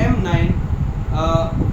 M9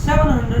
700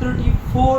34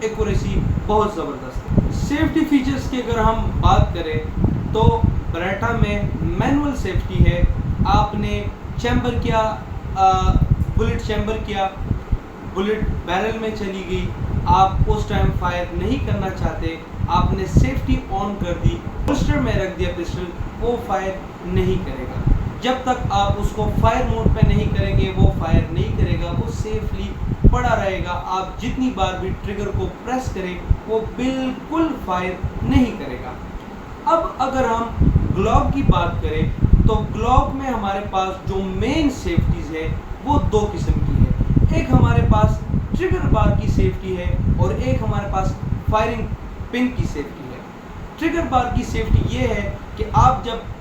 accuracy بہت زبردست ہے۔ سیفٹی فیچرز کی اگر ہم بات کریں تو بریٹا میں مینول سیفٹی ہے۔ آپ نے چیمبر کیا، بلٹ چیمبر کیا، بلٹ بیرل میں چلی گئی، آپ اس ٹائم فائر نہیں کرنا چاہتے، آپ نے سیفٹی آن کر دی، ہولسٹر میں رکھ دیا پسٹل، وہ فائر نہیں کرے گا۔ جب تک آپ اس کو فائر موڈ پہ نہیں کریں گے وہ فائر نہیں کرے گا، وہ سیفلی پڑا رہے گا۔ آپ جتنی بار بھی ٹریگر کو پریس کریں وہ بالکل فائر نہیں کرے گا۔ اب اگر ہم گلوک کی بات کریں تو گلوک میں ہمارے پاس جو مین سیفٹیز ہے وہ دو قسم کی ہے۔ ایک ہمارے پاس ٹریگر بار کی سیفٹی ہے اور ایک ہمارے پاس فائرنگ پن کی سیفٹی ہے۔ ٹریگر بار کی سیفٹی یہ ہے کہ آپ جب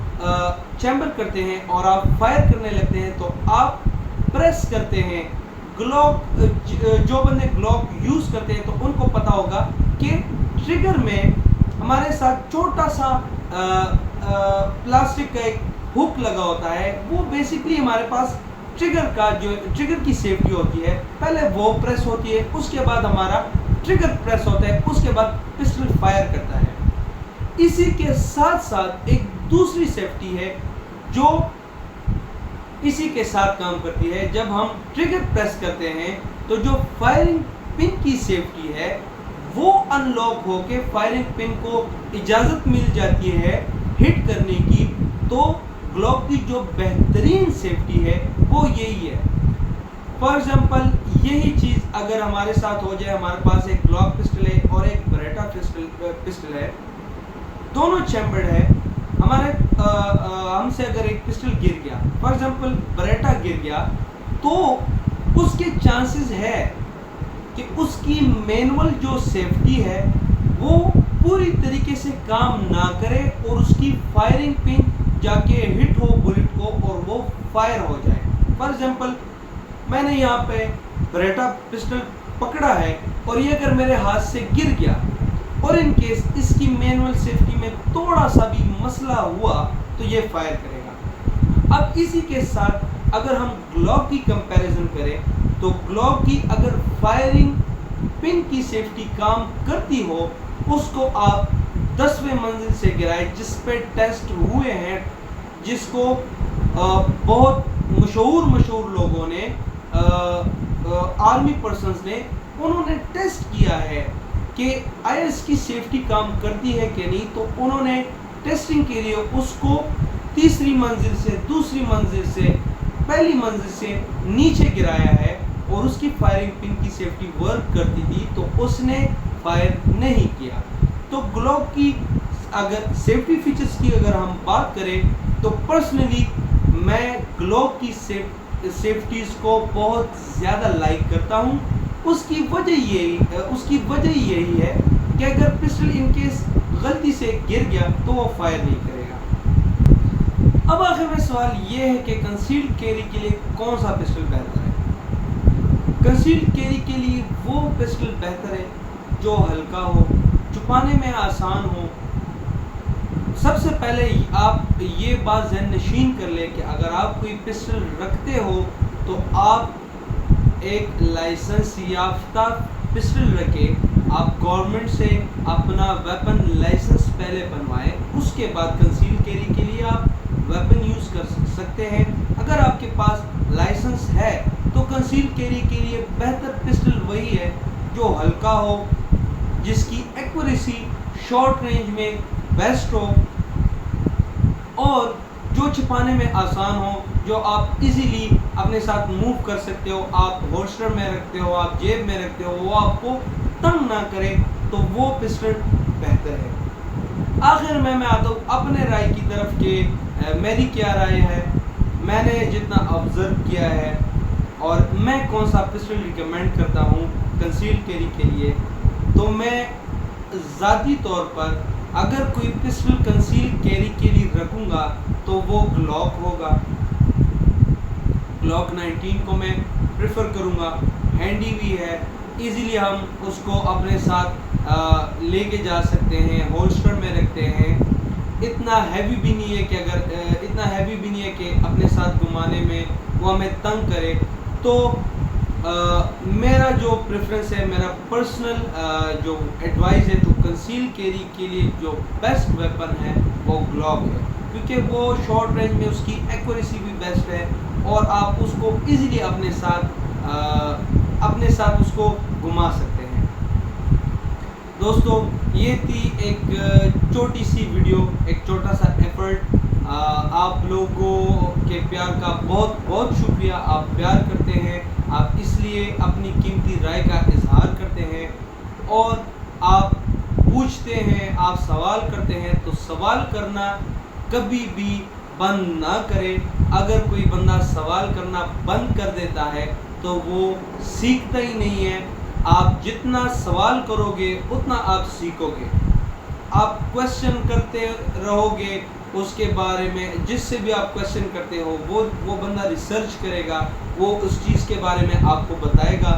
چیمبر کرتے ہیں اور آپ فائر کرنے لگتے ہیں تو آپ پریس کرتے ہیں گلوک، جو بندے گلوک یوز کرتے ہیں تو ان کو پتا ہوگا کہ ٹریگر میں ہمارے ساتھ چھوٹا سا پلاسٹک کا ایک ہک لگا ہوتا ہے، وہ بیسکلی ہمارے پاس ٹریگر کا جو ٹریگر کی سیفٹی ہوتی ہے، پہلے وہ پریس ہوتی ہے، اس کے بعد ہمارا ٹریگر پریس ہوتا ہے، اس کے بعد پسٹل فائر کرتا ہے۔ اسی کے ساتھ ساتھ ایک دوسری سیفٹی ہے جو اسی کے ساتھ کام کرتی ہے۔ جب ہم ٹریگر پریس کرتے ہیں تو جو فائرنگ پن کی سیفٹی ہے وہ ان لاک ہو کے فائرنگ پن کو اجازت مل جاتی ہے ہٹ کرنے کی، تو گلوک کی جو بہترین سیفٹی ہے وہ یہی ہے۔ فار ایگزامپل یہی چیز اگر ہمارے ساتھ ہو جائے، ہمارے پاس ایک گلوک پسٹل ہے اور ایک بریٹا پسٹل ہے، دونوں چیمبرڈ ہے، ہمارے ہم سے اگر ایک پسٹل گر گیا، فار ایگزامپل بریٹا گر گیا، تو اس کے چانسز ہے کہ اس کی مینول جو سیفٹی ہے وہ پوری طریقے سے کام نہ کرے اور اس کی فائرنگ پن جا کے ہٹ ہو بلٹ کو اور وہ فائر ہو جائے۔ فار ایگزامپل میں نے یہاں پہ بریٹا پسٹل پکڑا ہے اور یہ اگر میرے ہاتھ سے گر گیا اور ان کیس اس کی مینول سیفٹی میں تھوڑا سا بھی مسئلہ ہوا تو یہ فائر کرے گا۔ اب اسی کے ساتھ اگر ہم گلوک کی کمپیریزن کریں تو گلوک کی اگر فائرنگ پن کی سیفٹی کام کرتی ہو، اس کو آپ 10ویں منزل سے گرائے، جس پہ ٹیسٹ ہوئے ہیں، جس کو بہت مشہور لوگوں نے، آرمی پرسنز نے، انہوں نے ٹیسٹ کیا ہے کہ آیا اس کی سیفٹی کام کرتی ہے کہ نہیں، تو انہوں نے ٹیسٹنگ کے لیے اس کو تیسری منزل سے، دوسری منزل سے، پہلی منزل سے نیچے گرایا ہے اور اس کی فائرنگ پن کی سیفٹی ورک کرتی تھی تو اس نے فائر نہیں کیا۔ تو گلوک کی اگر سیفٹی فیچرز کی اگر ہم بات کریں تو پرسنلی میں گلوک کی سیفٹیز کو بہت زیادہ لائک کرتا ہوں۔ اس کی وجہ یہی ہے کہ اگر پسٹل ان کیس غلطی سے گر گیا تو وہ فائر نہیں کرے گا۔ اب آخر میں سوال یہ ہے کہ کنسیلڈ کیری کے لیے کون سا پسٹل بہتر ہے؟ کنسیلڈ کیری کے لیے وہ پسٹل بہتر ہے جو ہلکا ہو، چھپانے میں آسان ہو۔ سب سے پہلے آپ یہ بات ذہن نشین کر لیں کہ اگر آپ کوئی پسٹل رکھتے ہو تو آپ ایک لائسنس یافتہ پسٹل رکھیں، آپ گورنمنٹ سے اپنا ویپن لائسنس پہلے بنوائیں، اس کے بعد کنسیل کیری کے لیے آپ ویپن یوز کر سکتے ہیں۔ اگر آپ کے پاس لائسنس ہے تو کنسیل کیری کے لیے بہتر پسٹل وہی ہے جو ہلکا ہو، جس کی ایکوریسی شارٹ رینج میں بیسٹ ہو اور جو چھپانے میں آسان ہو، جو آپ ایزیلی اپنے ساتھ موو کر سکتے ہو، آپ ہولسٹر میں رکھتے ہو، آپ جیب میں رکھتے ہو، وہ آپ کو تنگ نہ کرے، تو وہ پسٹل بہتر ہے۔ آخر میں آتا ہوں اپنے رائے کی طرف کہ میری کیا رائے ہے، میں نے جتنا آبزرو کیا ہے اور میں کون سا پسٹل ریکمینڈ کرتا ہوں کنسیل کیری کے لیے، تو میں ذاتی طور پر اگر کوئی پسٹل کنسیل کیری کے لیے رکھوں گا تو وہ گلوک ہوگا۔ گلوک 19 کو میں پریفر کروں گا، ہینڈی بھی ہے، ایزیلی ہم اس کو اپنے ساتھ لے کے جا سکتے ہیں، ہولسٹر میں رکھتے ہیں، اتنا ہیوی بھی نہیں ہے کہ اپنے ساتھ گھمانے میں وہ ہمیں تنگ کرے۔ تو میرا جو پریفرنس ہے، میرا پرسنل جو ایڈوائز ہے، تو کنسیل کیری کے لیے جو بیسٹ ویپن ہے وہ گلاک ہے، کیونکہ وہ شارٹ رینج میں اس کی ایکوریسی بھی بیسٹ ہے اور آپ اس کو ایزیلی اپنے ساتھ اس کو گھما سکتے ہیں۔ دوستو یہ تھی ایک چھوٹی سی ویڈیو، ایک چھوٹا سا ایفرٹ۔ آپ لوگوں کے پیار کا بہت بہت شکریہ، آپ پیار کرتے ہیں، آپ اس لیے اپنی قیمتی رائے کا اظہار کرتے ہیں اور آپ پوچھتے ہیں، آپ سوال کرتے ہیں، تو سوال کرنا کبھی بھی بند نہ کرے۔ اگر کوئی بندہ سوال کرنا بند کر دیتا ہے تو وہ سیکھتا ہی نہیں ہے۔ آپ جتنا سوال کرو گے اتنا آپ سیکھو گے۔ آپ کویسچن کرتے رہو گے اس کے بارے میں، جس سے بھی آپ کویسچن کرتے ہو وہ بندہ ریسرچ کرے گا، وہ اس چیز کے بارے میں آپ کو بتائے گا،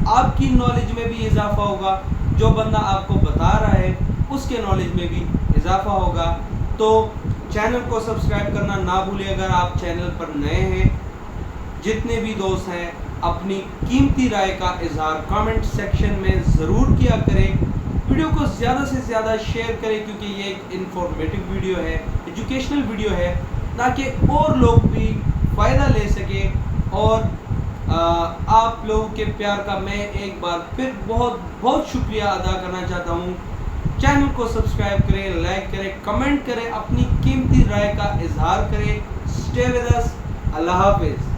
آپ کی نالج میں بھی اضافہ ہوگا، جو بندہ آپ کو بتا رہا ہے اس کے نالج میں بھی اضافہ ہوگا۔ تو چینل کو سبسکرائب کرنا نہ بھولیں اگر آپ چینل پر نئے ہیں۔ جتنے بھی دوست ہیں اپنی قیمتی رائے کا اظہار کامنٹ سیکشن میں ضرور کیا کریں۔ ویڈیو کو زیادہ سے زیادہ شیئر کریں کیونکہ یہ ایک انفارمیٹو ویڈیو ہے، ایجوکیشنل ویڈیو ہے، تاکہ اور لوگ بھی فائدہ لے سکیں۔ اور آپ لوگوں کے پیار کا میں ایک بار پھر بہت بہت شکریہ ادا کرنا چاہتا ہوں۔ چینل کو سبسکرائب کریں، لائک کریں، کمنٹ کریں، اپنی قیمتی رائے کا اظہار کریں۔ Stay with us. اللہ حافظ۔